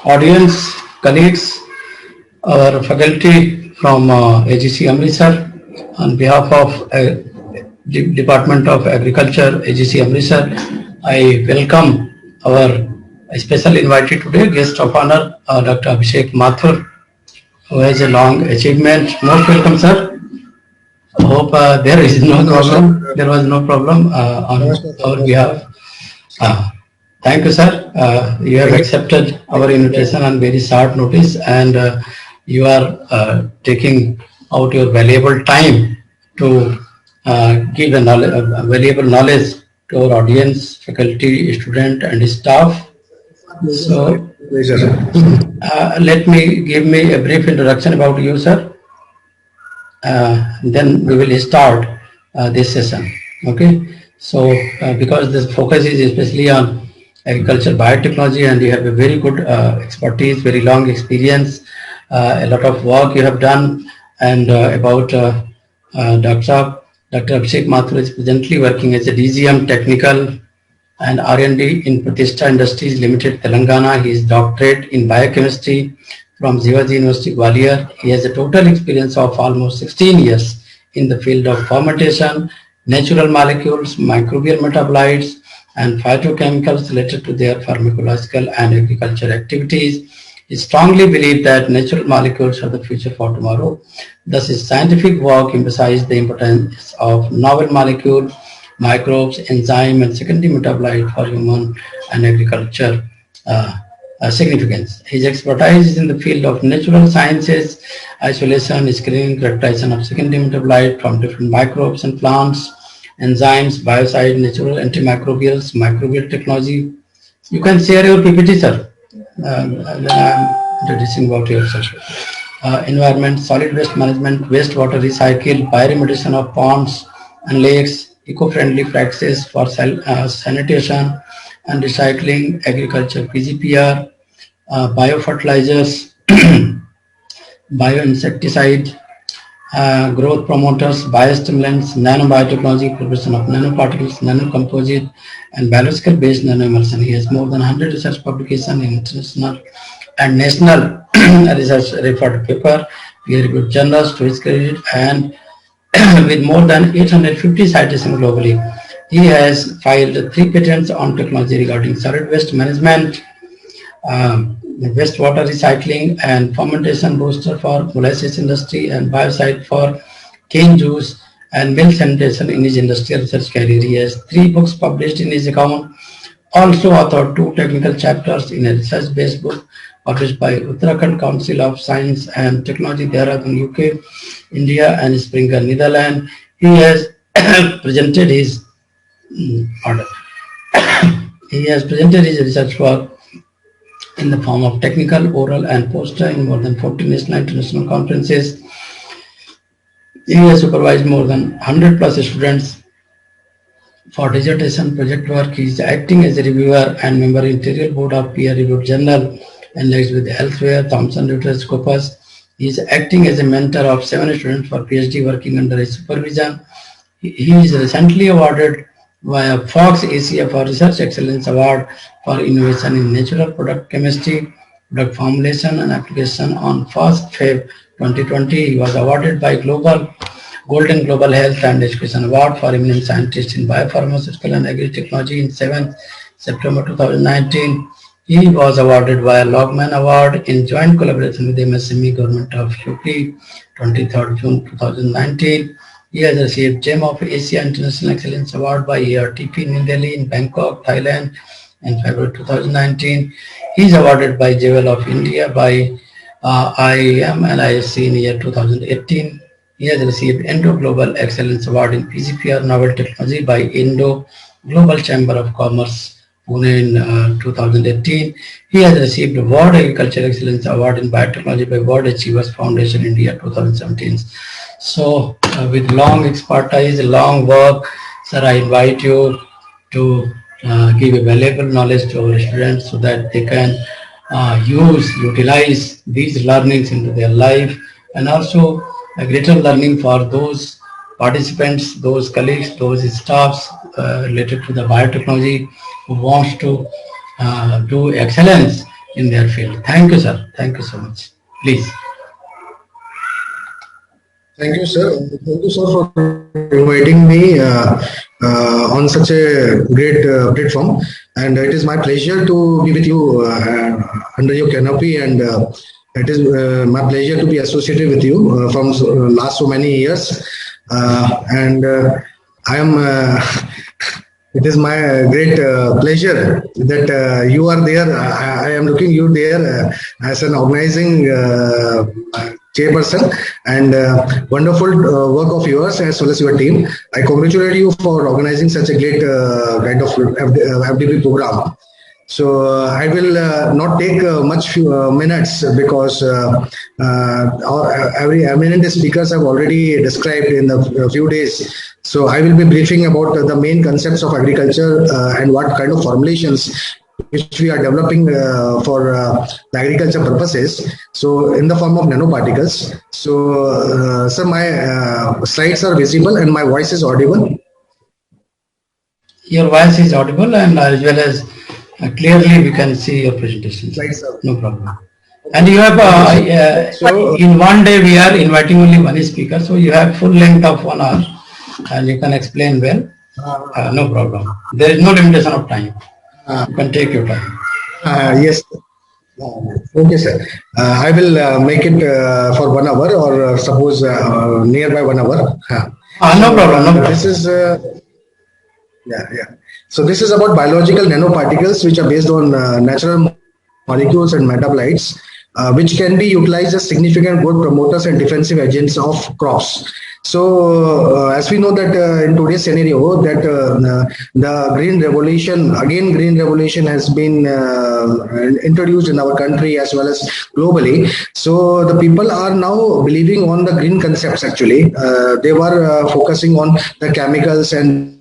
audience, colleagues, our faculty from AGC Amritsar, on behalf of Department of Agriculture, AGC Amritsar, I welcome our special invited today, guest of honor, Dr. Abhishek Mathur, who has a long achievement. Most welcome, sir. I hope there is no problem. There was no problem on our behalf. Uh, Thank you, sir. You have accepted our invitation on very short notice, and you are taking out your valuable time to give valuable knowledge to our audience, faculty, student, and staff. So, let me give me a brief introduction about you, sir. Then we will start this session. Okay. So, because the focus is especially on agriculture biotechnology, and you have a very good expertise, very long experience, a lot of work you have done, and about Dr. Abhishek Mathur is presently working as a DGM Technical and R&D in Pratishtha Industries Limited, Telangana. He is doctorate in biochemistry from Shivaji University, Gwalior. He has a total experience of almost 16 years in the field of fermentation, natural molecules, microbial metabolites, and phytochemicals related to their pharmacological and agriculture activities. He strongly believes that natural molecules are the future for tomorrow. Thus, his scientific work emphasizes the importance of novel molecules, microbes, enzyme, and secondary metabolite for human and agriculture significance. His expertise is in the field of natural sciences, isolation, screening, characterization of secondary metabolite from different microbes and plants, enzymes, biocide, natural antimicrobials, microbial technology. You can share your PPT, sir. Then I'm introducing about yourself. Environment, solid waste management, wastewater recycle, bioremediation of ponds and lakes, eco-friendly practices for sanitation and recycling, agriculture, PGPR, biofertilizers, bioinsecticide, growth promoters, biostimulants, nanobiotechnology, preparation of nanoparticles, nanocomposite, and biological-based nanoemulsion. He has more than 100 research publications in international and national research referred paper, peer-reviewed journals to his credit, and with more than 850 citations globally. He has filed 3 patents on technology regarding solid waste management, wastewater recycling, and fermentation booster for molasses industry, and biocide for cane juice and milk sanitation in his industrial research career. He has 3 books published in his account, also authored 2 technical chapters in a research-based book published by Uttarakhand Council of Science and Technology, Dehradun, UK, India, and Springer, Netherlands. He has presented his he has presented his research work in the form of technical, oral, and poster in more than 40 national and international conferences. He has supervised more than 100 plus students for dissertation project work. He is acting as a reviewer and member in Imperial Board of Peer-Reviewed Journal and lives with Healthware, Thomson Reuters, Scopus. He is acting as a mentor of 7 students for PhD working under his supervision. He is recently awarded by Fox Asia for Research Excellence Award for Innovation in Natural Product Chemistry, Product Formulation and Application on 1st Feb 2020. He was awarded by Golden Global Health and Education Award for Eminent Scientist in Biopharmaceutical and Agri-Technology in 7th September 2019. He was awarded by a Logman Award in joint collaboration with MSME Government of UP 23rd June 2019. He has received Gem of Asia International Excellence Award by ARTP New Delhi in Bangkok, Thailand in February 2019. He is awarded by Jewel of India by IIM and ISC in year 2018. He has received Indo Global Excellence Award in PGPR Novel Technology by Indo Global Chamber of Commerce, Pune in 2018. He has received World Agriculture Excellence Award in Biotechnology by World Achievers Foundation India 2017. So, with long expertise, long work, sir, I invite you to give a valuable knowledge to our students so that they can utilize these learnings into their life, and also a greater learning for those participants, those colleagues, those staffs related to the biotechnology who wants to do excellence in their field. Thank you, sir. Thank you so much. Please. Thank you, sir. Thank you, sir, for inviting me on such a great platform. And it is my pleasure to be with you under your canopy. And it is my pleasure to be associated with you from last so many years. And I am. It is my great pleasure that you are there. I am looking you there as an organizing chairperson, and wonderful work of yours as well as your team. I congratulate you for organizing such a great kind of FDP program. So I will not take much few minutes because every eminent speakers have already described in a few days. So I will be briefing about the main concepts of agriculture and what kind of formulations which we are developing for the agriculture purposes. So in the form of nanoparticles. So sir, my slides are visible and my voice is audible. Your voice is audible, and as well as clearly we can see your presentation. Slides are no problem. And you have in one day we are inviting only one speaker, so you have full length of 1 hour, and you can explain well. No problem. There is no limitation of time. You can take your time. Yes. Okay, sir. I will make it for 1 hour, or suppose nearby 1 hour. No problem. No problem. This is yeah. So this is about biological nanoparticles, which are based on natural molecules and metabolites, which can be utilized as significant growth promoters and defensive agents of crops. So as we know that in today's scenario that the green revolution has been introduced in our country as well as globally. So the people are now believing on the green concepts. Actually, they were focusing on the chemicals and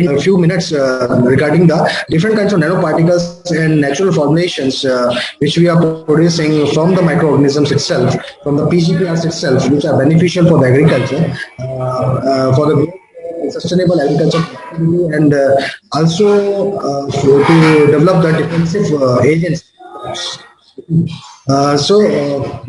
a few minutes regarding the different kinds of nanoparticles and natural formulations which we are producing from the microorganisms itself, from the PGPRs itself, which are beneficial for the agriculture, for the sustainable agriculture, and also to develop the defensive agents. So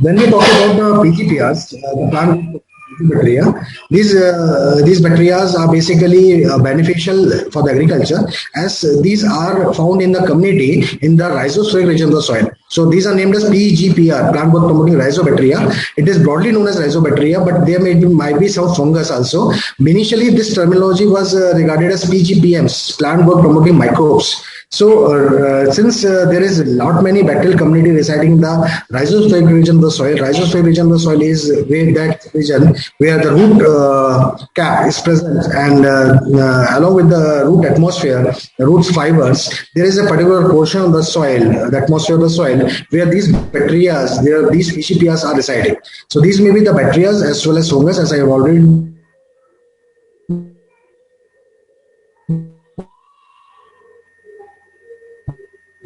when we talk about the PGPRs, the plant bacteria, these bacteria are basically beneficial for the agriculture, as these are found in the community in the rhizospheric region of the soil. So these are named as PGPR, plant growth promoting rhizobacteria. It is broadly known as rhizobacteria, but there might be some fungus also. Initially, this terminology was regarded as PGPMs, plant growth promoting microbes. So since there is not many bacterial community residing in the rhizospheric region of the soil, rhizospheric region of the soil is that region where the root cap is present, and along with the root atmosphere, the root fibers, there is a particular portion of the soil, the atmosphere of the soil, where these bacteria, these PGPRs are residing. So these may be the bacteria as well as fungus, as I have already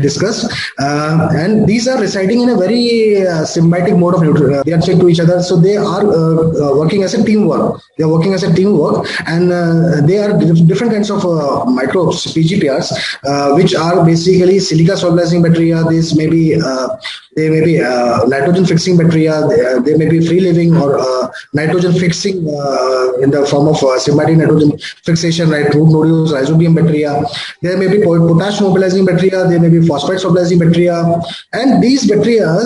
discussed, and these are residing in a very symbiotic mode of nutrition. They are checked to each other, so they are working as a teamwork. They are working as a teamwork, and they are different kinds of microbes, PGPRs, which are basically silica solubilizing bacteria. This may be they may be nitrogen fixing bacteria. They may be free living or nitrogen fixing in the form of symbiotic nitrogen fixation, right? Root nodules, rhizobium bacteria. There may be potash mobilizing bacteria. There may be phosphate stabilizing bacteria, and these bacteria,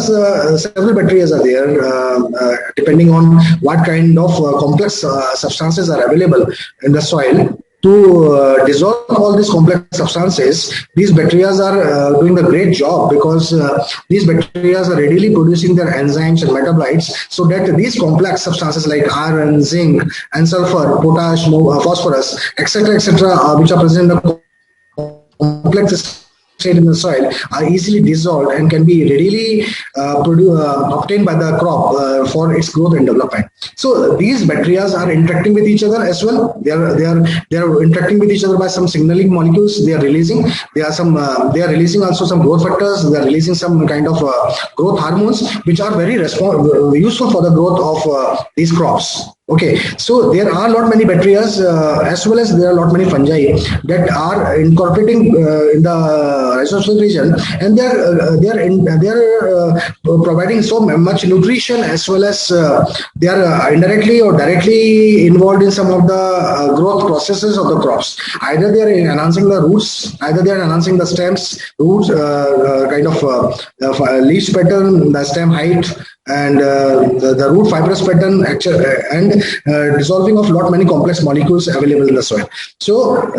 several bacteria are there, depending on what kind of complex substances are available in the soil. To dissolve all these complex substances, these bacteria are doing a great job, because these bacteria are readily producing their enzymes and metabolites, so that these complex substances like iron, zinc, and sulfur, potash, phosphorus, etc., which are present in the complex in the soil are easily dissolved and can be readily obtained by the crop for its growth and development. So these bacteria are interacting with each other as well. They are interacting with each other by some signaling molecules they are releasing. They are releasing also some growth factors. They are releasing some kind of growth hormones, which are very useful for the growth of these crops. Okay, so there are not many bacteria as well as there are not many fungi that are incorporating in the rhizosphere region, and they are providing so much nutrition as well as they are indirectly or directly involved in some of the growth processes of the crops. Either they are enhancing the roots, either they are enhancing the stems, roots, kind of leaf pattern, the stem height, and the root fibrous pattern, and dissolving of many complex molecules available in the soil. So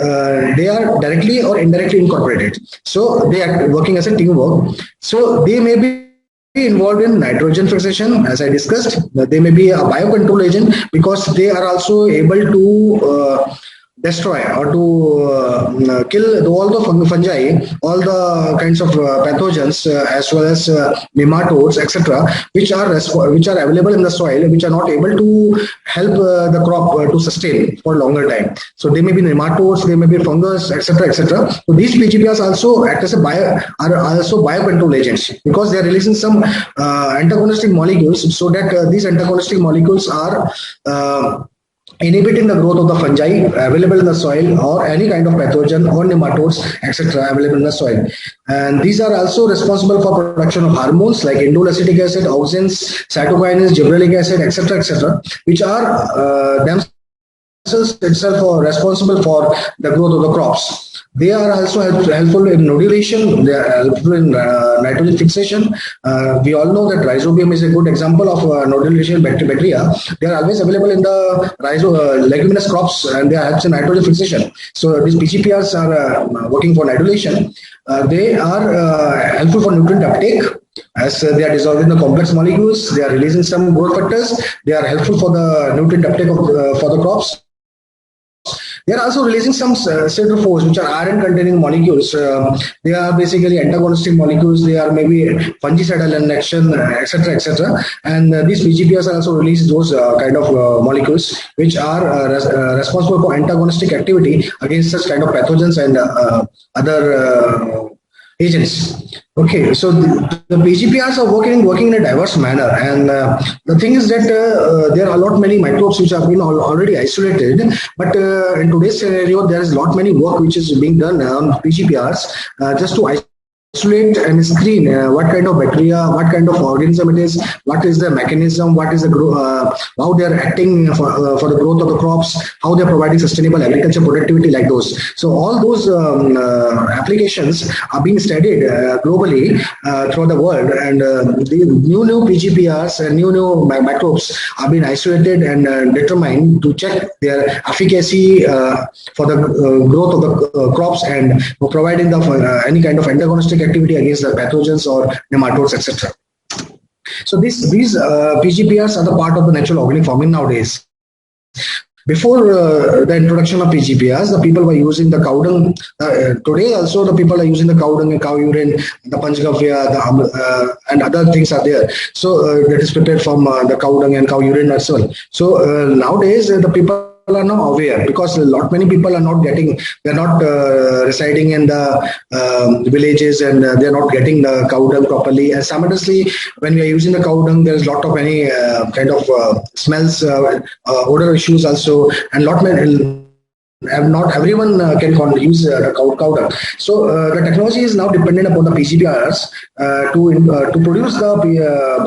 they are directly or indirectly incorporated. So they are working as a teamwork. So they may be involved in nitrogen fixation, as I discussed. They may be a biocontrol agent because they are also able to destroy or to kill all the fungi, all the kinds of pathogens, as well as nematodes, etc., which are available in the soil, which are not able to help the crop to sustain for a longer time. So they may be nematodes, they may be fungus, etc., etc. So these PGPRs also act as are also biocontrol agents because they are releasing some antagonistic molecules, so that these antagonistic molecules are inhibiting the growth of the fungi available in the soil or any kind of pathogen or nematodes, etc., available in the soil. And these are also responsible for production of hormones like indole acetic acid, auxins, cytokinins, gibberellic acid, etc., which are themselves responsible for the growth of the crops. They are also helpful in nodulation. They are helpful in nitrogen fixation. We all know that rhizobium is a good example of nodulation bacteria. They are always available in the leguminous crops, and they help in nitrogen fixation. So these PGPRs are working for nodulation. They are helpful for nutrient uptake. As they are dissolving the complex molecules, they are releasing some growth factors. They are helpful for the nutrient uptake for the crops. They are also releasing some siderophores, which are iron-containing molecules. They are basically antagonistic molecules. They are maybe fungicidal in action, etc., etc. And these PGPRs also release those kind of molecules, which are responsible for antagonistic activity against such kind of pathogens and other agents. Okay, so the PGPRs are working in a diverse manner, and the thing is that there are a lot many microbes which have been already isolated, but in today's scenario there is a lot many work which is being done on PGPRs just to isolate and screen what kind of bacteria, what kind of organism it is, what is the mechanism, what is the how they are acting for the growth of the crops, how they are providing sustainable agriculture productivity, like those. So all those applications are being studied globally throughout the world, and the new PGPRs and new microbes are being isolated and determined to check their efficacy for the growth of the crops and for providing the any kind of antagonistic activity against the pathogens or nematodes, etc. So these PGPRs are the part of the natural organic farming nowadays. Before the introduction of PGPRs, the people were using the cow dung. Today also the people are using the cow dung and cow urine, the panchgavya, and other things are there. So that is prepared from the cow dung and cow urine as well. So nowadays the people are now aware, because many people are not residing in the villages, and they're not getting the cow dung properly. And simultaneously, when we are using the cow dung, there is lot of any kind of smells, odor issues also, and not everyone can use cow dung. So the technology is now dependent upon the PGPRs to produce the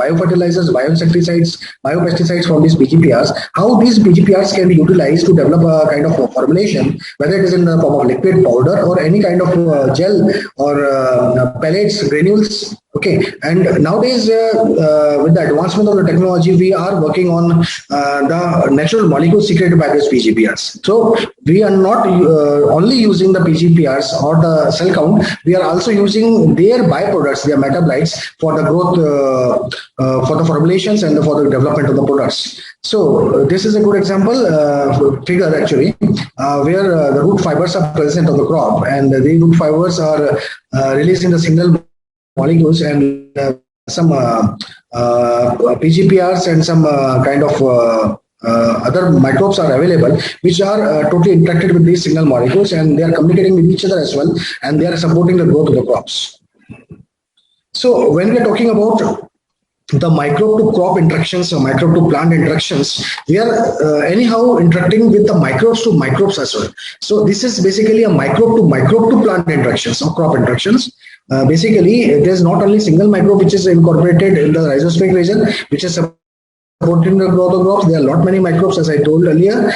biofertilizers, bioinsecticides, biopesticides from these PGPRs. How these PGPRs can be utilized to develop a kind of formulation, whether it is in the form of liquid, powder, or any kind of gel or pellets, granules, Okay, and nowadays with the advancement of the technology, we are working on the natural molecules secreted by these PGPRs. So we are not only using the PGPRs or the cell count, we are also using their byproducts, their metabolites for the growth, for the formulations and for the development of the products. So this is a good example figure actually, where the root fibers are present on the crop, and the root fibers are releasing the signal molecules, and some PGPRs and some kind of other microbes are available, which are totally interacted with these signal molecules, and they are communicating with each other as well, and they are supporting the growth of the crops. So when we are talking about the microbe to crop interactions or microbe to plant interactions, we are anyhow interacting with the microbes to microbes as well. So this is basically a microbe to plant interactions or crop interactions. Basically, there's not only single microbe which is incorporated in the rhizospheric region, which is supporting the growth of crops. There are a lot many microbes, as I told earlier.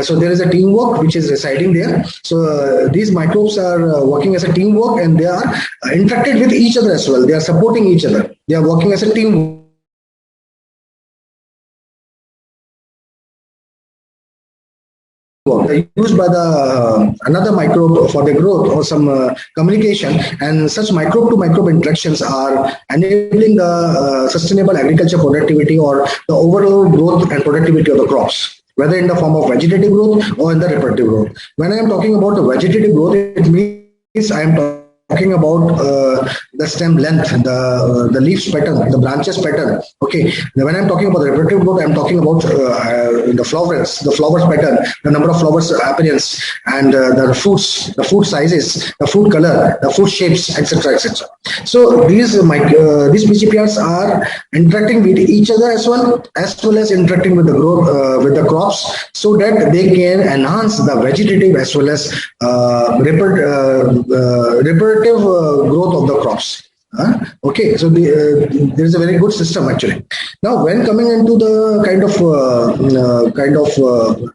So there is a teamwork which is residing there. So these microbes are working as a teamwork, and they are interacted with each other as well. They are supporting each other. They are working as a teamwork. Used by the another microbe for the growth or some communication, and such microbe to microbe interactions are enabling the sustainable agriculture productivity or the overall growth and productivity of the crops, whether in the form of vegetative growth or in the reproductive growth. When I am talking about the vegetative growth, it means I am talking about the stem length, the leaves pattern, the branches pattern. Okay, now when I'm talking about the reproductive growth, I'm talking about the flowers pattern, the number of flowers appearance, and the fruits, the fruit sizes, the fruit color, the fruit shapes, etc., etc. So these PGPRs are interacting with each other as well as interacting with the growth with the crops, so that they can enhance the vegetative as well as reproductive growth of the crops. Okay, so there is a very good system actually. Now, when coming into the kind of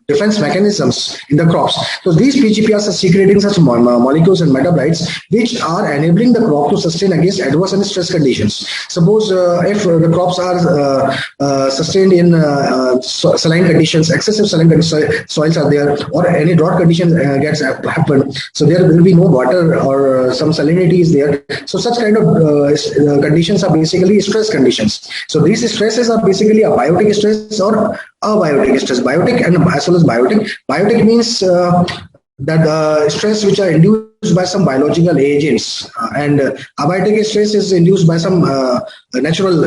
defense mechanisms in the crops, so these PGPRs are secreting such molecules and metabolites which are enabling the crop to sustain against adverse and stress conditions. Suppose if the crops are sustained in saline conditions, excessive saline soils are there, or any drought condition gets happen, so there will be no water or some salinity is there. So such kind of conditions are basically stress conditions. So these stresses are basically a biotic stress or abiotic stress. Biotic and as well as biotic. Biotic means that stress which are induced by some biological agents, and abiotic stress is induced by some natural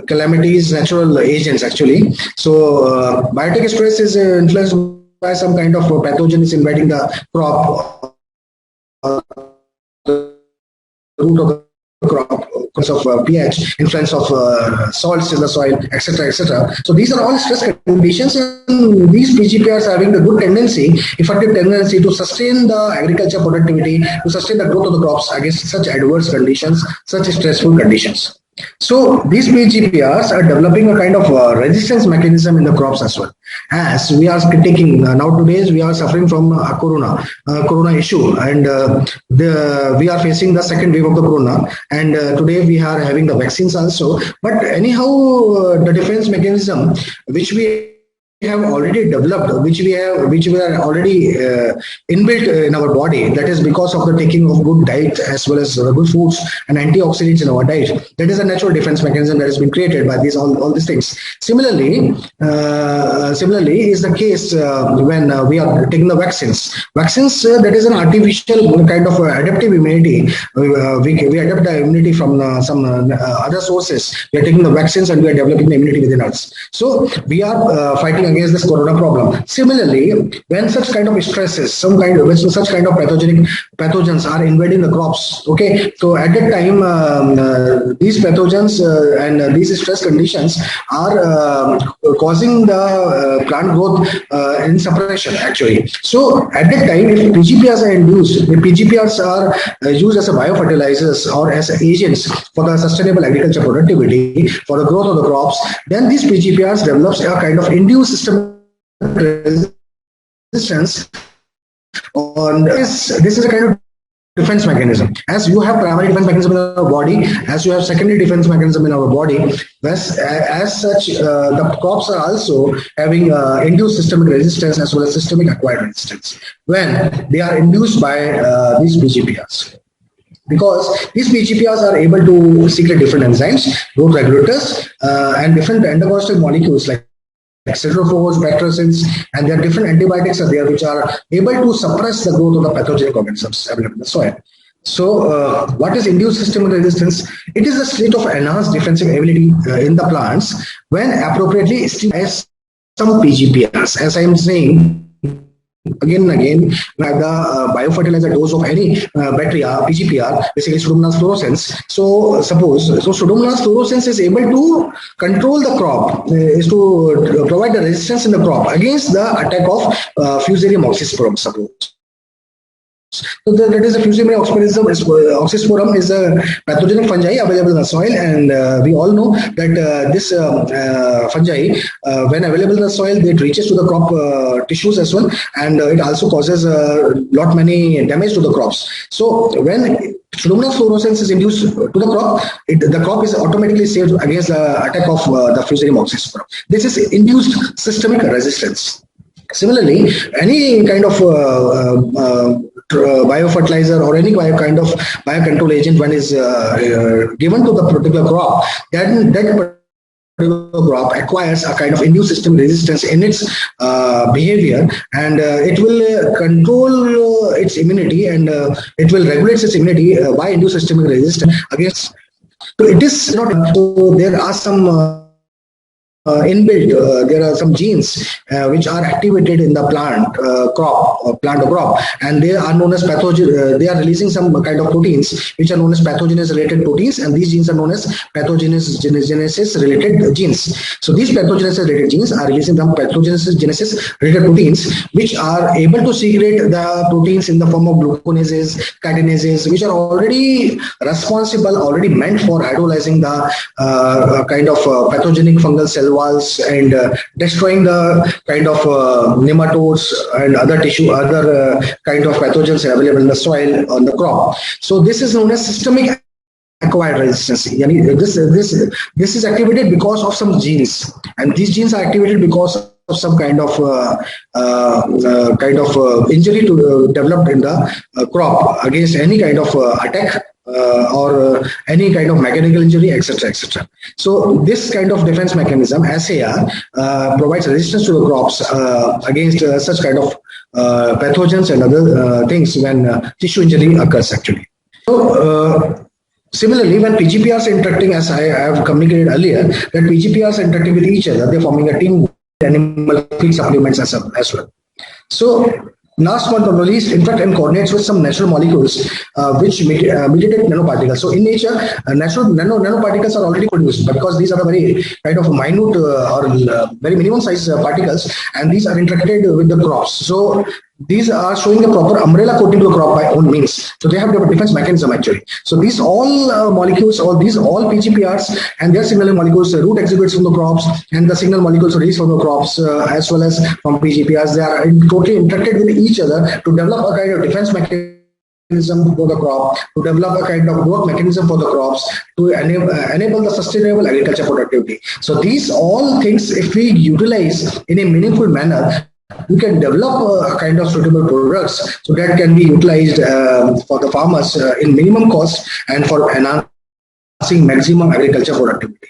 calamities, natural agents actually. So biotic stress is influenced by some kind of pathogen is invading the crop, the root of the crop, because of pH, influence of salts in the soil, etc., etc. So these are all stress conditions, and these PGPRs are having the good tendency, effective tendency to sustain the agriculture productivity, to sustain the growth of the crops against such adverse conditions, such stressful conditions. So these PGPRs are developing a kind of resistance mechanism in the crops as well. As we are taking nowadays, we are suffering from a corona issue, and we are facing the second wave of the corona. And today we are having the vaccines also. But anyhow, the defense mechanism which we have already developed, which we are already inbuilt in our body, that is because of the taking of good diet as well as good foods and antioxidants in our diet. That is a natural defense mechanism that has been created by all these things. Similarly is the case when we are taking the vaccines. That is an artificial kind of adaptive immunity. We adapt the immunity from some other sources. We are taking the vaccines and we are developing the immunity within us. So we are fighting against this corona problem. Similarly, when such kind of stresses, such kind of pathogens are invading the crops, okay, so at that time these pathogens and these stress conditions are causing the plant growth in suppression actually. So at that time, if PGPRs are induced, the PGPRs are used as a biofertilizers or as agents for the sustainable agriculture productivity, for the growth of the crops, then these PGPRs develops a kind of induced system resistance on this. This is a kind of defense mechanism. As you have primary defense mechanism in our body, as you have secondary defense mechanism in our body, as such, the crops are also having induced systemic resistance as well as systemic acquired resistance when they are induced by these PGPRs. Because these PGPRs are able to secrete different enzymes, growth regulators, and different endocytic molecules like cephalophores, bactericins, and there are different antibiotics are there which are able to suppress the growth of the pathogenic organisms available in the soil. So, what is induced systemic resistance? It is a state of enhanced defensive ability in the plants when appropriately stimulates some PGPRs. As I am saying, again and again, the biofertilizer dose of any bacteria, PGPR, basically Pseudomonas fluorescens. So suppose, Pseudomonas fluorescens is able to control the crop, is to provide the resistance in the crop against the attack of Fusarium oxysporum, suppose. So that is a Fusarium oxysporum is a pathogenic fungi available in the soil, and we all know that this fungi, when available in the soil, it reaches to the crop tissues as well, and it also causes lot many damage to the crops. So when Pseudomonas fluorescens is induced to the crop, the crop is automatically saved against the attack of the Fusarium oxysporum. This is induced systemic resistance. Similarly, any kind of biofertilizer or any kind of biocontrol agent when is given to the particular crop, then that particular crop acquires a kind of induced system resistance in its behavior, and it will control its immunity, and it will regulate its immunity by induced systemic resistance against. So it is not. So there are some inbuilt, there are some genes which are activated in the plant crop, and they are known as pathogen. They are releasing some kind of proteins which are known as pathogenesis related proteins, and these genes are known as pathogenesis related genes. So these pathogenesis related genes are releasing some pathogenesis related proteins which are able to secrete the proteins in the form of gluconases, chitinases, which are already responsible, already meant for hydrolyzing the kind of pathogenic fungal cell walls and destroying the kind of nematodes and other kind of pathogens available in the soil on the crop. So this is known as systemic acquired resistance. This is activated because of some genes, and these genes are activated because of some kind of injury to developed in the crop against any kind of attack or any kind of mechanical injury, etc., etc. So this kind of defense mechanism, SAR, provides resistance to the crops against such kind of pathogens and other things when tissue injury occurs actually. So similarly, when PGPRs are interacting, as I have communicated earlier, that PGPRs are interacting with each other, they're forming a team with animal feed supplements as well. So last but not least, interact and coordinates with some natural molecules which mediate nanoparticles. So in nature, natural nanoparticles are already produced, but because these are a very kind of minute or very minimum size particles, and these are interacted with the crops. So these are showing the proper umbrella coating to the crop by own means. So they have the defense mechanism actually. So these all molecules, all PGPRs and their signaling molecules, root exudates from the crops, and the signal molecules released from the crops as well as from PGPRs, they are totally interacted with each other to develop a kind of defense mechanism for the crop, to develop a kind of growth mechanism for the crops, to enable the sustainable agriculture productivity. So these all things, if we utilize in a meaningful manner, we can develop a kind of suitable products so that can be utilized for the farmers in minimum cost and for enhancing maximum agriculture productivity.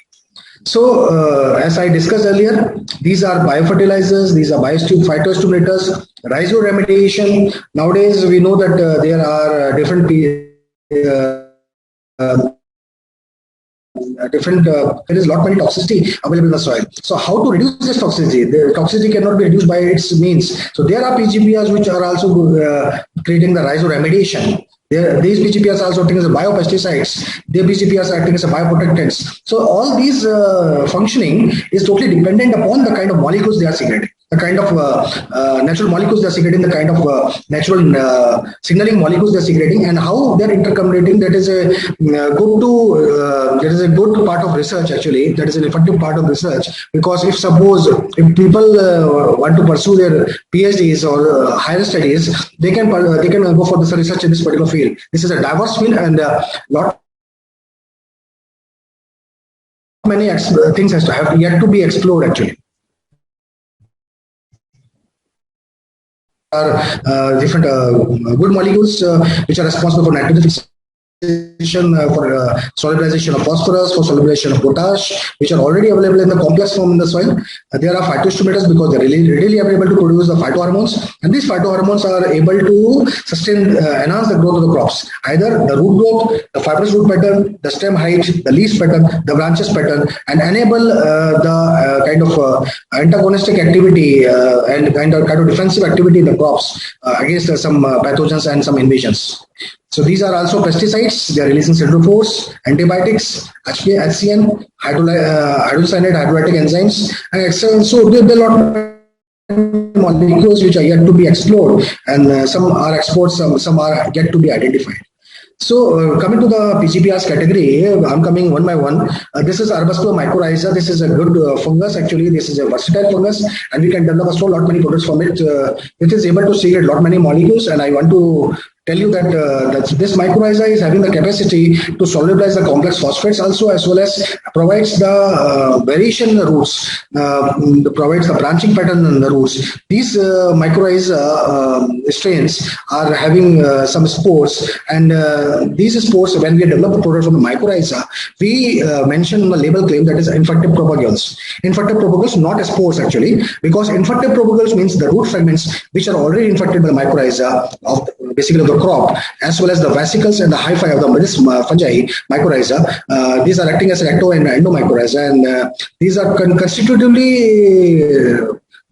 So as I discussed earlier, these are biofertilizers, these are phytostimulators, rhizoremediation. Nowadays we know that there are different there is a lot many toxicity available in the soil. So how to reduce this toxicity? The toxicity cannot be reduced by its means. So there are PGPRs which are also creating the rhizoremediation. These PGPRs are also acting as biopesticides. Their PGPRs are acting as bioprotectants. So all these functioning is totally dependent upon the kind of molecules they are secreting. the kind of natural molecules they're secreting, the kind of natural signaling molecules they're secreting, and how they're intercommunicating. That is a good part of research actually. That is an effective part of research, because if people want to pursue their PhDs or higher studies, they can go for this research in this particular field. This is a diverse field, and lot many things have yet to be explored actually. Are different good molecules which are responsible for nitrogen fixation, for solubilization of phosphorus, for solubilization of potash, which are already available in the complex form in the soil. There are phytostimulators because they're readily able to produce the phytohormones, and these phytohormones are able to enhance the growth of the crops, either the root growth, the fibrous root pattern, the stem height, the leaf pattern, the branches pattern, and enable the kind of antagonistic activity and kind of defensive activity in the crops against some pathogens and some invasions. So these are also pesticides. They are releasing siderophores, antibiotics, HCN, hydrocyanide, hydrolytic enzymes, and so there are a lot of molecules which are yet to be explored, and some are exports, some are yet to be identified. So coming to the PGPRs category, I'm coming one by one. This is Arbustiva mycorrhiza. This is a good fungus actually. This is a versatile fungus, and we can develop a lot many products from it. It is able to secrete lot many molecules, and I want to tell you that, this mycorrhiza is having the capacity to solubilize the complex phosphates also, as well as provides the variation in the roots, provides the branching pattern in the roots. These mycorrhiza strains are having some spores, and these spores, when we develop a product from the mycorrhiza, we mention the label claim that is infective propagules. Infective propagules, not spores actually, because infective propagules means the root fragments which are already infected by the mycorrhiza of basically of the crop, as well as the vesicles and the hyphae of the fungi, mycorrhiza. These are acting as ecto and endomycorrhiza, and these are constitutively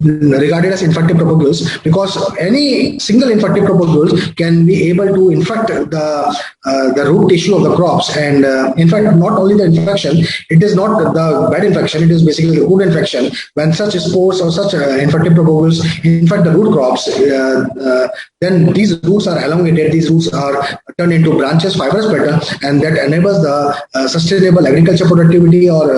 regarded as infective propagules, because any single infective propagule can be able to infect the root tissue of the crops. And in fact, not only the infection, it is not the bad infection, it is basically the good infection. When such spores or such infective propagules infect the root crops, then these roots are elongated, these roots are turned into branches, fibrous pattern, and that enables the sustainable agriculture productivity, or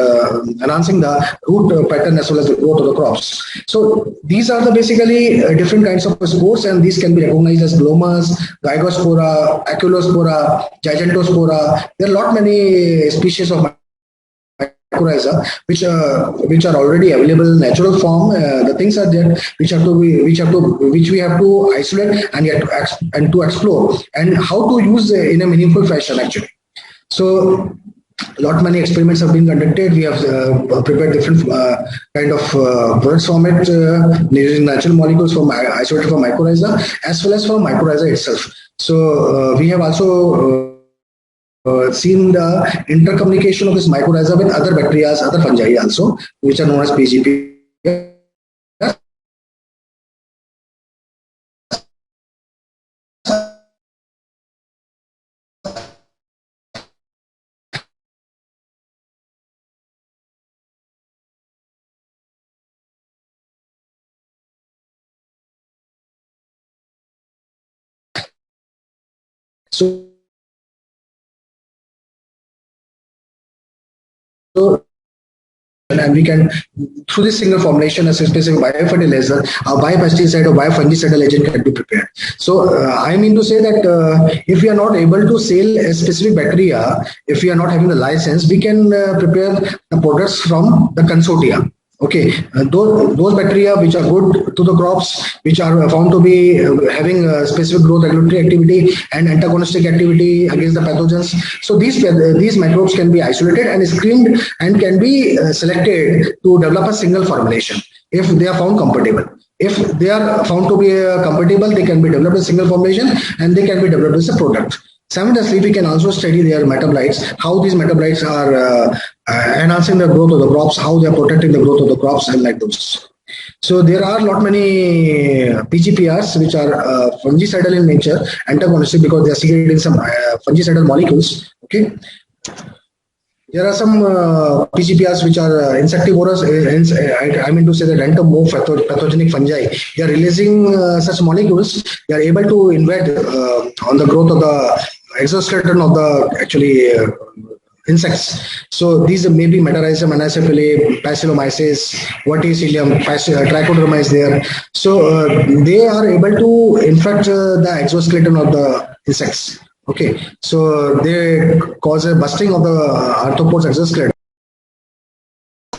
enhancing the root pattern as well as the growth of the crops. So these are the basically different kinds of spores, and these can be recognized as glomas, gygospora, aculospora, gigantospora. There are a lot many species of mycorrhiza which are already available in natural form. The things are there which we have to isolate and to explore, and how to use in a meaningful fashion actually. So many experiments have been conducted. We have prepared different kind of products from it, using natural molecules from isolated from mycorrhiza as well as from mycorrhiza itself. So we have also seen the intercommunication of this mycorrhiza with other bacteria, other fungi also, which are known as PGP. So and we can, through this single formulation, a specific biofertilizer, a biopesticide or biofungicidal agent can be prepared. So I mean to say that if we are not able to sell a specific bacteria, if we are not having the license, we can prepare the products from the consortia. Okay, those bacteria which are good to the crops, which are found to be having a specific growth regulatory activity and antagonistic activity against the pathogens. So these microbes can be isolated and screened and can be selected to develop a single formulation if they are found compatible. If they are found to be compatible, they can be developed as a single formulation and they can be developed as a product. Simultaneously, we can also study their metabolites, how these metabolites are enhancing the growth of the crops, how they are protecting the growth of the crops, and like those. So there are many PGPRs which are fungicidal in nature, antagonistic because they are secreting some fungicidal molecules. Okay. There are some PGPRs which are insectivorous. I mean to say that enter more pathogenic fungi. They are releasing such molecules. They are able to invade on the growth of the exoskeleton of the actually insects. So these may be Metarhizium, Anopheles, Bacillomyces, Verticillium, Trichoderma is there. So they are able to infect the exoskeleton of the insects. Okay, so they cause a busting of the arthropods exoskeleton.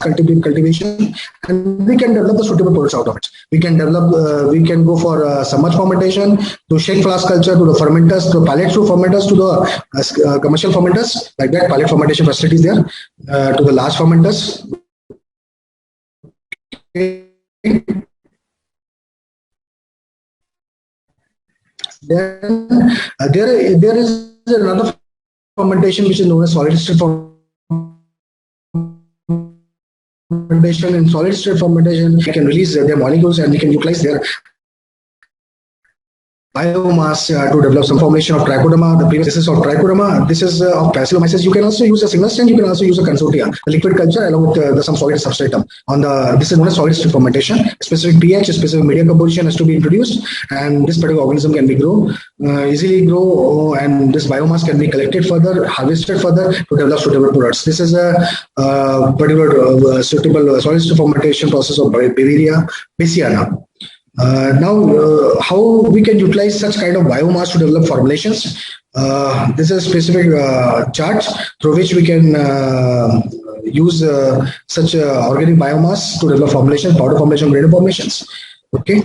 Cultivation, and we can develop the suitable products out of it. We can develop, we can go for submerged fermentation, to shake flask culture, to the fermenters, to pilot through fermenters, to the commercial fermenters, like that. Pilot fermentation facilities there, to the large fermenters. Then there is another fermentation which is known as solid state fermentation. In solid state fermentation, we can release their molecules and we can utilize their biomass to develop some formation of Trichoderma. The previous is of Trichoderma. This is of Bacillomyces. You can also use a single strand. You can also use a consortia, the liquid culture along with some solid substratum. On the this is known as solid state fermentation. Specific pH, specific media composition has to be introduced, and this particular organism can be easily grow, and this biomass can be collected further, harvested further to develop suitable products. This is a particular suitable solid state fermentation process of Beauveria bassiana. Now, how we can utilize such kind of biomass to develop formulations? This is a specific chart through which we can use such organic biomass to develop formulations, powder formation, granular formations. Okay.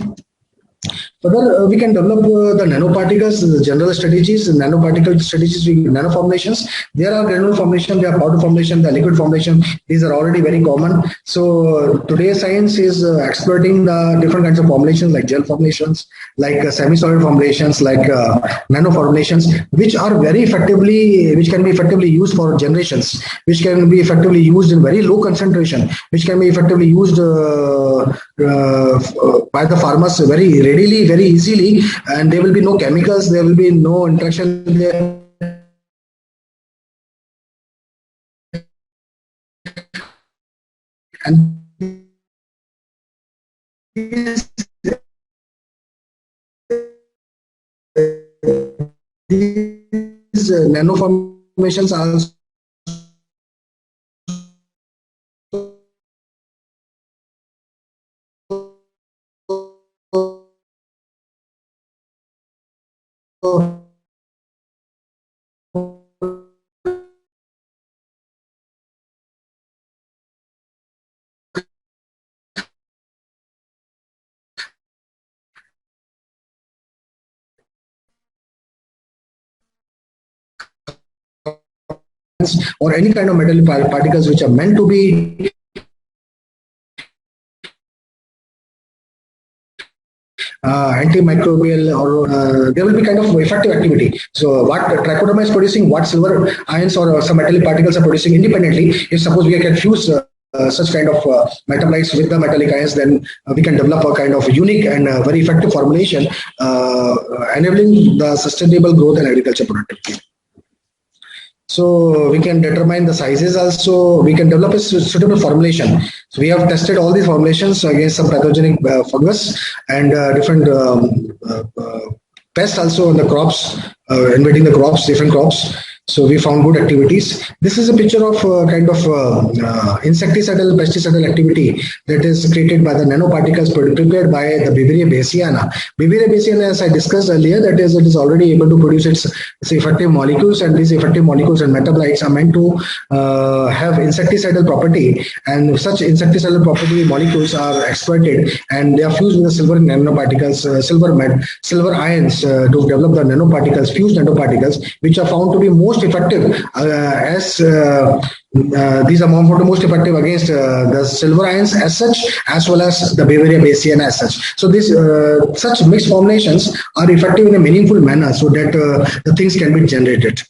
Further, we can develop the nanoparticles, the general strategies, the nanoparticle strategies, nanoformulations. There are granular formation, there are powder formulation, the liquid formulation. These are already very common. So today's science is exploiting the different kinds of formulations like gel formulations, like semi-solid formulations, like nano formulations, which are very effectively, which can be effectively used for generations, which can be effectively used in very low concentration, which can be effectively used by the farmers very readily, very easily, and there will be no chemicals, there will be no interaction there. And these nano formations are or any kind of metallic particles which are meant to be antimicrobial, or there will be kind of effective activity. So what Trichoderma is producing, what silver ions or some metallic particles are producing independently, if suppose we can fuse such kind of metabolites with the metallic ions, then we can develop a kind of unique and very effective formulation, enabling the sustainable growth and agriculture productivity. So we can determine the sizes also, we can develop a suitable formulation. So we have tested all these formulations against some pathogenic fungus and different pests also on the crops, invading the crops, different crops. So we found good activities. This is a picture of kind of insecticidal, pesticidal activity that is created by the nanoparticles prepared by the Beauveria bassiana. Beauveria bassiana, as I discussed earlier, that is, it is already able to produce its effective molecules, and these effective molecules and metabolites are meant to have insecticidal property, and such insecticidal property molecules are exploited, and they are fused with the silver nanoparticles, silver ions to develop the nanoparticles, fused nanoparticles, which are found to be most effective these are most effective against the silver ions as such, as well as the Beauveria bassiana as such. So these such mixed formulations are effective in a meaningful manner, so that the things can be generated.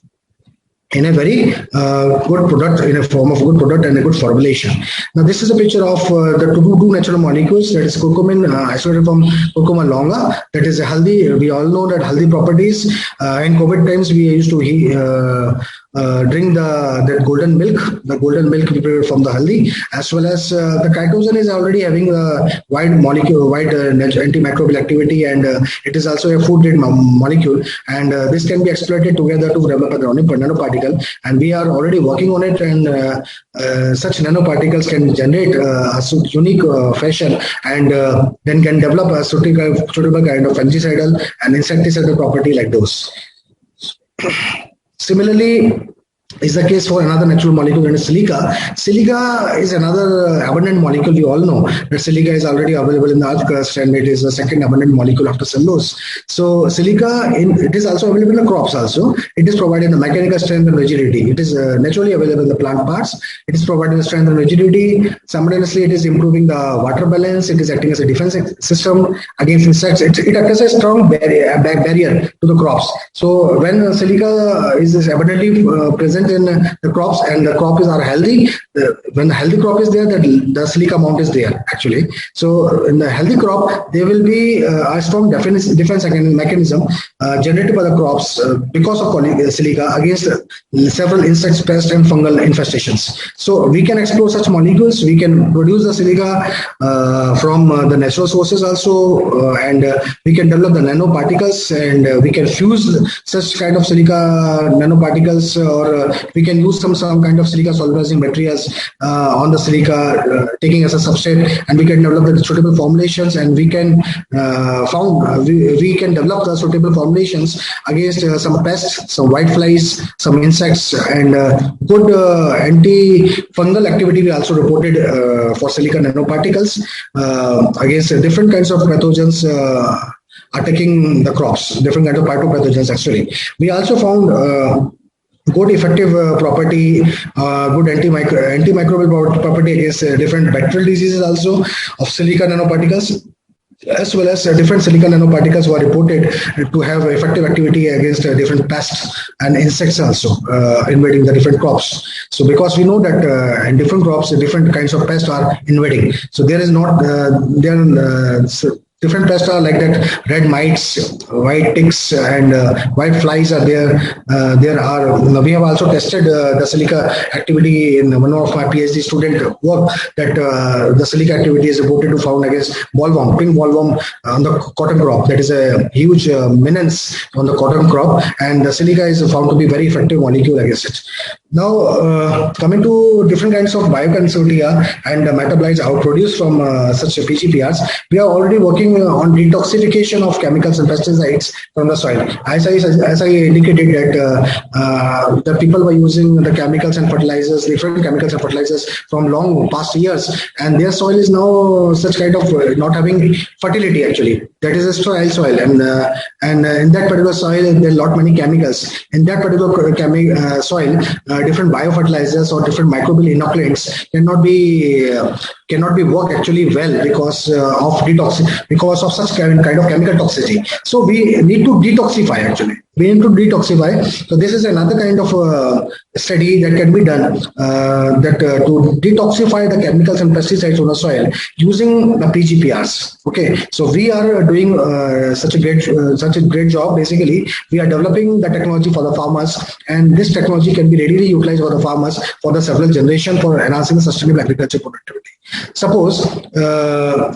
in a very good product, in a form of good product and a good formulation. Now, this is a picture of the two natural molecules, that is curcumin, isolated from Curcuma longa, that is a haldi. We all know that haldi properties. In COVID times, we used to drink that golden milk, prepared from the haldi, as well as the chitosan is already having a wide antimicrobial activity, and it is also a food grade molecule, and this can be exploited together to develop a nanoparticle, and we are already working on it, and such nanoparticles can generate a unique fashion, and then can develop a suitable kind of fungicidal and insecticidal property like those. Similarly, is the case for another natural molecule known as silica. Silica is another abundant molecule. We all know that silica is already available in the earth crust, and it is the second abundant molecule after cellulose. So silica, it is also available in the crops also. It is providing the mechanical strength and rigidity. It is naturally available in the plant parts. It is providing the strength and rigidity. Simultaneously, it is improving the water balance. It is acting as a defense system against insects. It acts as a strong barrier to the crops. So when silica is abundantly present in the crops, and the crops are healthy, when the healthy crop is there, the silica amount is there actually. So in the healthy crop, there will be a strong defense mechanism generated by the crops because of silica against several insects, pests, and fungal infestations. So we can explore such molecules. We can produce the silica from the natural sources also, and we can develop the nanoparticles, and we can fuse such kind of silica nanoparticles, or we can use some kind of silica solubilizing materials on the silica, taking as a substrate, and we can develop the suitable formulations, and we can we can develop the suitable formulations against some pests, some whiteflies, some insects, and good anti-fungal activity we also reported for silica nanoparticles against different kinds of pathogens attacking the crops, different kinds of phytopathogens actually. We also found good effective property, good antimicrobial property against different bacterial diseases also of silica nanoparticles, as well as different silica nanoparticles were reported to have effective activity against different pests and insects also invading the different crops. So because we know that in different crops, different kinds of pests are invading. So there is not, different pests are like that, red mites, white ticks, and white flies are there. We have also tested the silica activity in one of my PhD student work, that the silica activity is reported to found against bollworm, pink bollworm on the cotton crop. That is a huge menace on the cotton crop, and the silica is found to be very effective molecule against it. Now, coming to different kinds of bioconsortia and metabolites produced from such PGPRs, we are already working on detoxification of chemicals and pesticides from the soil. As I indicated that the people were using the chemicals and fertilizers, different chemicals and fertilizers from long past years, and their soil is now such kind of not having fertility actually. That is a sterile soil, and in that particular soil there are lot many chemicals. In that particular soil, different biofertilizers or different microbial inoculants cannot be worked actually well because of such kind of chemical toxicity. So we need to detoxify actually. We need to detoxify. So this is another kind of study that can be done to detoxify the chemicals and pesticides on the soil using the PGPRs. Okay, so we are doing such a great job. Basically, we are developing the technology for the farmers, and this technology can be readily utilized for the farmers for the several generation for enhancing the sustainable agriculture productivity. Suppose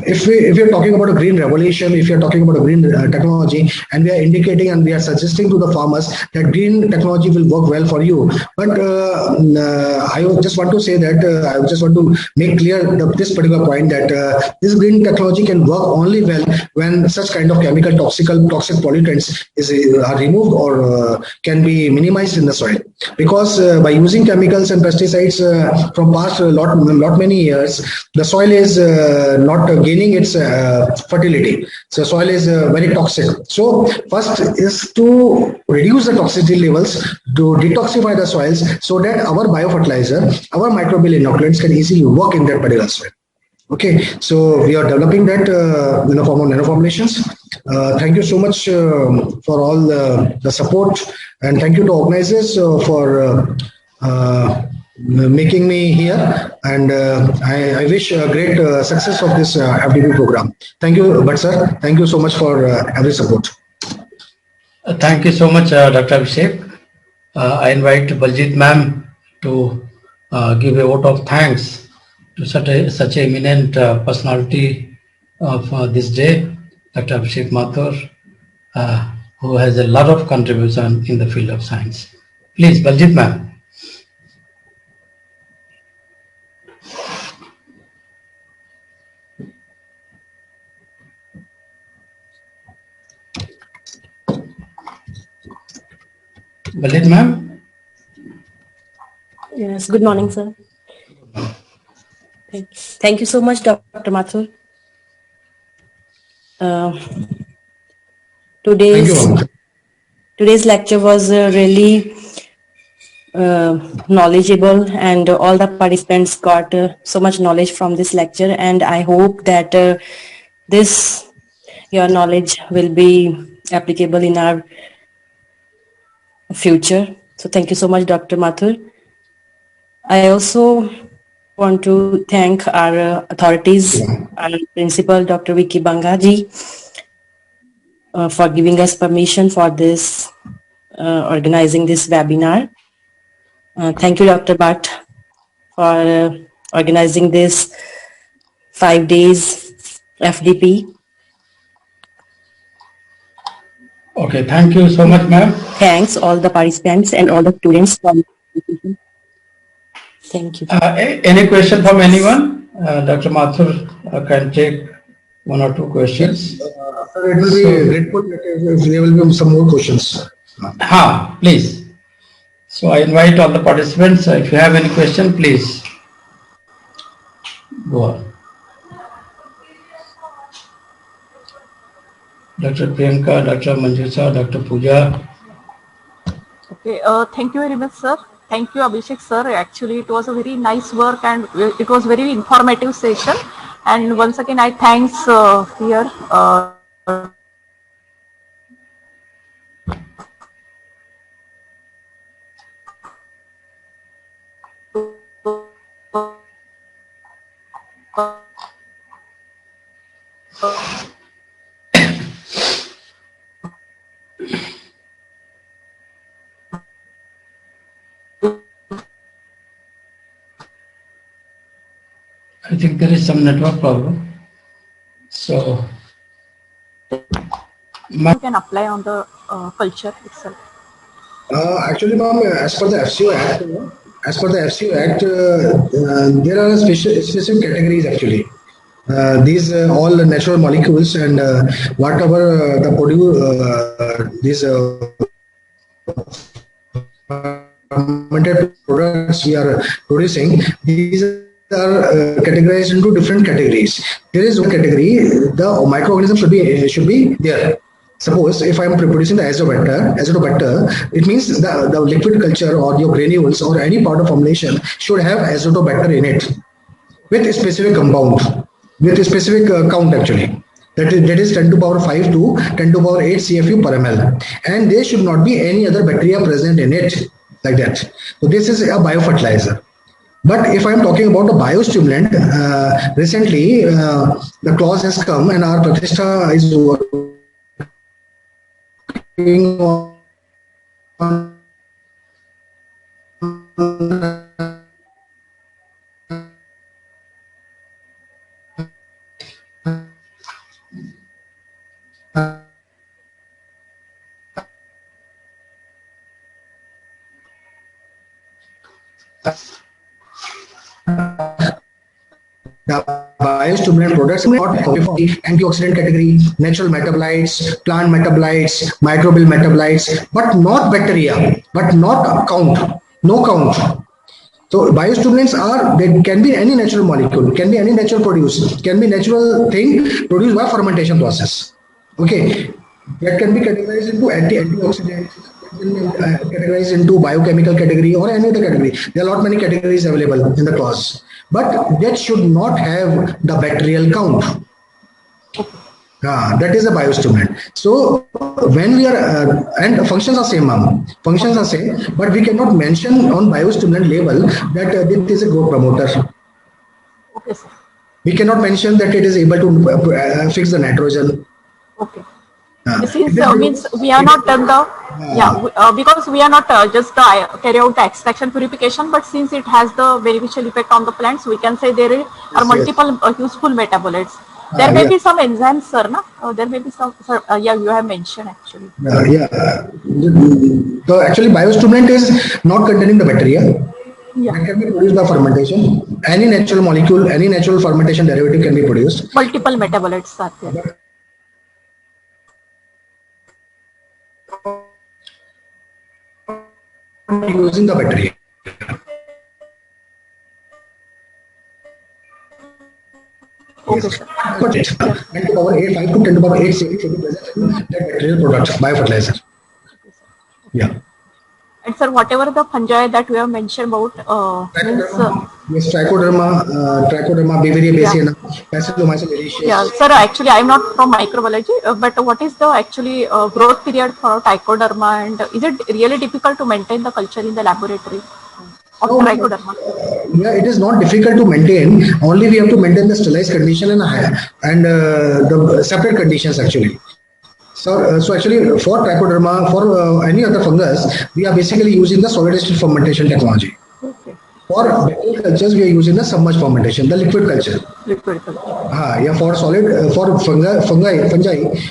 if we are talking about a green revolution, if you are talking about a green technology, and we are indicating and we are suggesting to the farmers that green technology will work well for you, but I just want to say that I just want to make clear this particular point that this green technology can work only well when such kind of chemical toxic pollutants are removed or can be minimized in the soil, because by using chemicals and pesticides from past lot many years, the soil is not gaining its fertility. So soil is very toxic. So first is to reduce the toxicity levels, to detoxify the soils so that our biofertilizer, our microbial inoculants can easily work in that particular soil. Okay, so we are developing that in the form of nanoformulations. Thank you so much for all the support, and thank you to organizers for making me here. And I wish great success of this FDP program. Thank you, Bhatt sir. Thank you so much for every support. Thank you so much, Dr. Abhishek. I invite Baljit ma'am to give a vote of thanks to such a eminent personality of this day, Dr. Abhishek Mathur, who has a lot of contribution in the field of science. Please, Baljit ma'am. Baljit ma'am. Yes, good morning, sir. Thank you so much, Dr. Mathur. Today's lecture was really knowledgeable, and all the participants got so much knowledge from this lecture, and I hope that your knowledge will be applicable in our future. So thank you so much, Dr. Mathur. I also want to thank our authorities, our principal, Dr. Vicky Bangaji, for giving us permission for this, organizing this webinar. Thank you, Dr. Bhatt, for organizing this 5 days FDP. Okay, thank you so much, ma'am. Thanks all the participants and all the students. Thank you. Any question from anyone? Dr. Mathur can take one or two questions. Sir, it will be grateful if there will be some more questions. Please. So I invite all the participants. If you have any question, please go on. Dr. Priyanka, Dr. Manjusa, Dr. Pooja. Okay, thank you very much, sir. Thank you, Abhishek, sir. Actually, it was a very nice work, and it was very informative session. And once again, I thanks here. I think there is some network problem. So you can apply on the culture itself. Actually, ma'am, as per the FCO Act, there are specific categories actually. These all natural molecules and whatever the these fermented products we are producing, these are categorized into different categories. There is one category, the microorganism should be there. Suppose if I am producing the azotobacter, it means the liquid culture or your granules or any part of formulation should have azotobacter in it with a specific compound, with a specific count actually. That is 10 to power 5 to 10 to power 8 CFU per ml. And there should not be any other bacteria present in it like that. So this is a biofertilizer. But if I am talking about a biostimulant, recently the clause has come and our Pratishtha is working on the biostimulant products, not antioxidant category, natural metabolites, plant metabolites, microbial metabolites, but not bacteria, but not count, no count. So biostimulants they can be any natural molecule, can be any natural produce, can be natural thing produced by fermentation process. Okay, that can be categorized into antioxidants, categorized into biochemical category or any other category. There are not many categories available in the clause. but that should not have the bacterial count. That is a biostimulant. So when we are and functions are same, functions are same, but we cannot mention on biostimulant label that it is a growth promoter. Okay, sir. We cannot mention that it is able to fix the nitrogen. Okay. This is means we are not done the because we are not just carry out the extraction purification, but since it has the beneficial effect on the plants, we can say there are multiple useful metabolites. There may be some enzymes, sir. There may be some. Sir, you have mentioned actually. So actually, biostimulant is not containing the bacteria. That can be produced by fermentation. Any natural molecule, any natural fermentation derivative can be produced. Multiple metabolites are there. Using the bacteria. Okay, sir. 10 to power 8, 5 to 10 to power 8 should be present in that bacterial product, biofertilizer. Yeah. And sir, whatever the fungi that we have mentioned about yes, trichoderma, Beauveria bassiana, Bacillomyces ericeus. Yeah, sir, actually I am not from microbiology, but what is the actually growth period for trichoderma, and is it really difficult to maintain the culture in the laboratory of trichoderma? Yeah, it is not difficult to maintain. Only we have to maintain the sterilized condition and the separate conditions actually. So actually for trichoderma, for any other fungus, we are basically using the solid state fermentation technology. Okay. For bacterial cultures, we are using the submerged fermentation, the liquid culture. Liquid culture. Yeah, for fungi,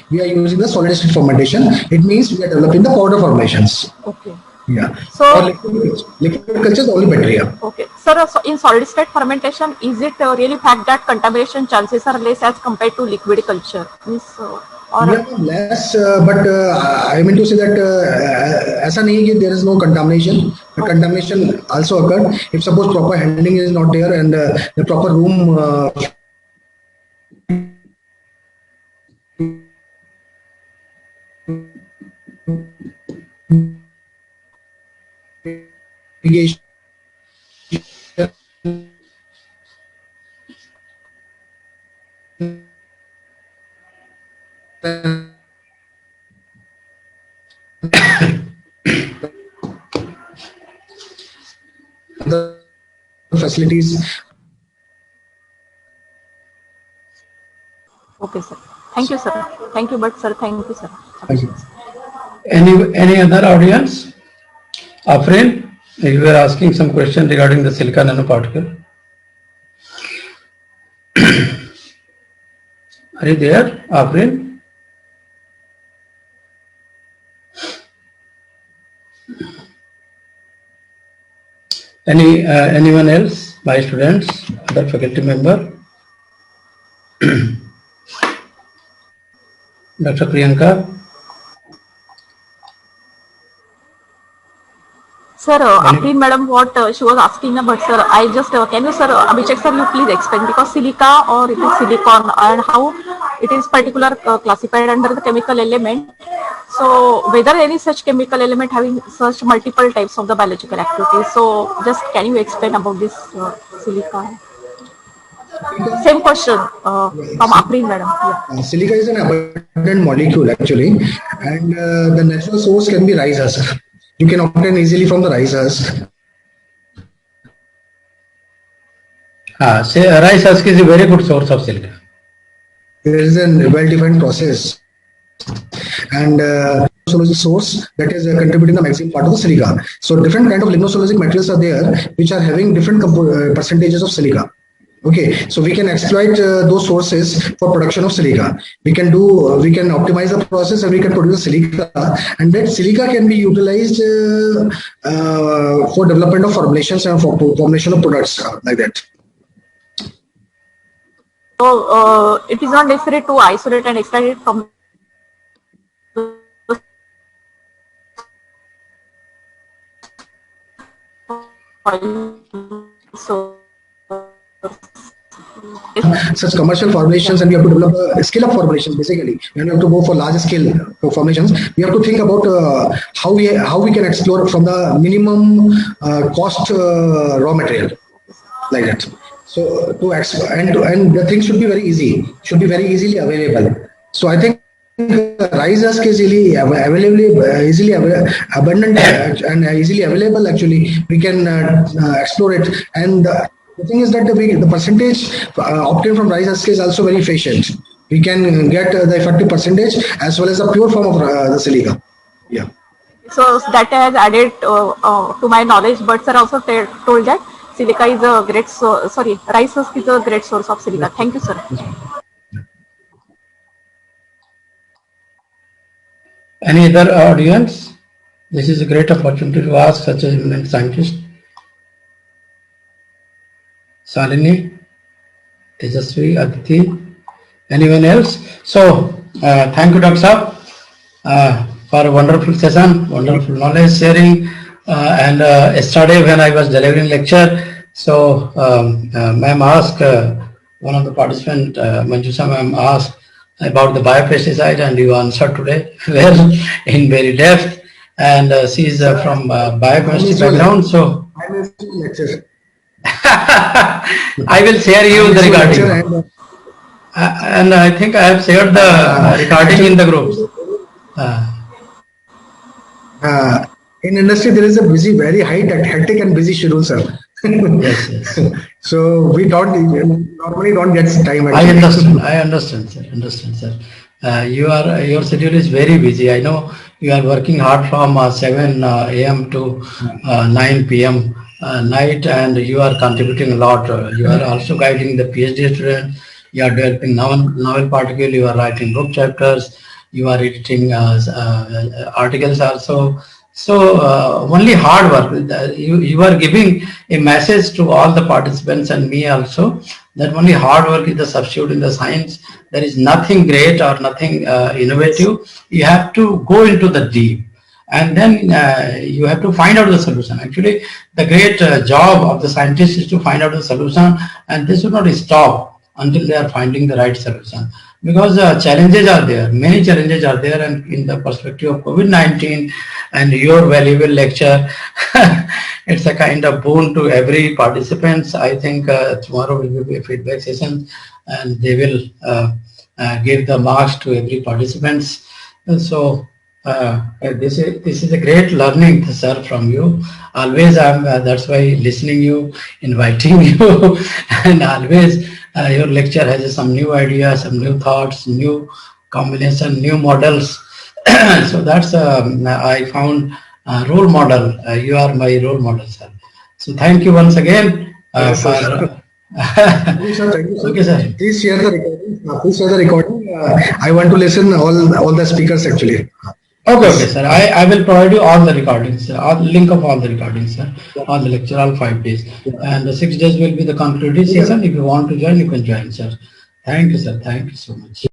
we are using the solid state fermentation. It means we are developing the powder formations. Okay. Yeah. So liquid culture is only bacteria. Okay, sir. So in solid state fermentation, is it really fact that contamination chances are less as compared to liquid culture? Means, less, but I mean to say that ऐसा नहीं कि there is no contamination. The contamination also occurred if suppose proper handling is not there and the proper room the facilities. Okay, sir. Thank you, sir. Thank you, but sir, thank you, sir. Thank you. Any other audience? Afrin, you were asking some question regarding the silica nanoparticle. Are you there, Afrin? Anyone else? My students, other faculty member? Dr. Priyanka? Sir, Afrin madam, what she was asking about, sir, I just, can you, sir, Abhishek sir, you please explain, because silica or it is silicon and how it is particular classified under the chemical element. So whether any such chemical element having such multiple types of the biological activities. So just can you explain about this silica? Same question from Afrin madam. Yeah. Silica is an abundant molecule actually, and the natural source can be rice husk. You can obtain easily from the rice husk. Say rice husk is a very good source of silica. There is a well-defined process and lignocellulosic source that is contributing the maximum part of the silica. So different kind of lignocellulosic materials are there which are having different percentages of silica. Okay, so we can exploit those sources for production of silica. We can optimize the process and we can produce silica, and that silica can be utilized for development of formulations and for formulation of products like that. So it is not necessary to isolate and extract it from so such commercial formulations, and we have to develop scale-up formulations. Basically, when we have to go for large scale formulations, we have to think about how we can explore from the minimum cost raw material, like that. So and the things should be very easy, should be very easily available. So I think Rise Ask is easily abundant and easily available. Actually, we can explore it. And the thing is that the percentage obtained from Rise Ask is also very efficient. We can get the effective percentage as well as the pure form of the silica. Yeah. So that has added to my knowledge, but sir also told that silica is a great Rise Ask is a great source of silica. Thank you, sir. Any other audience? This is a great opportunity to ask such a eminent scientist. Salini, Tejasvi, Aditi, anyone else? So, thank you, Dr. Saab, for a wonderful session, wonderful knowledge sharing. And yesterday when I was delivering lecture, so ma'am asked, one of the participants, Manjusa ma'am asked about the biopesticide, and you answered today well in very depth. And she is from biochemistry background, so I will share you the recording. And I think I have shared the recording in the groups. In industry, there is a very hectic and busy schedule, sir. Yes, yes. So we normally don't get time. Actually. I understand, sir. Your schedule is very busy. I know you are working hard from 7 a.m. to 9 p.m. Night, and you are contributing a lot. You are also guiding the PhD student. You are developing novel particle. You are writing book chapters. You are editing articles also. So only hard work. You are giving a message to all the participants and me also that only hard work is the substitute in the science. There is nothing great or nothing innovative. You have to go into the deep, and then you have to find out the solution. Actually, the great job of the scientist is to find out the solution, and they should not stop until they are finding the right solution. Because challenges are there, many challenges are there, and in the perspective of COVID-19 and your valuable lecture, it's a kind of boon to every participant. I think tomorrow will be a feedback session, and they will give the marks to every participant. So this is a great learning, sir, from you. Always that's why listening you, inviting you, and always your lecture has some new ideas, some new thoughts, new combination, new models. So that's I found a role model. You are my role model, sir. So thank you once again Yes, for. Thank you, sir. Okay, sir. Please share the recording. I want to listen all the speakers actually. Okay, sir. I will provide you all the recordings, link of all the recordings, sir. All the lecture, all 5 days. And the 6 days will be the concluded session. If you want to join, you can join, sir. Thank you, sir. Thank you so much.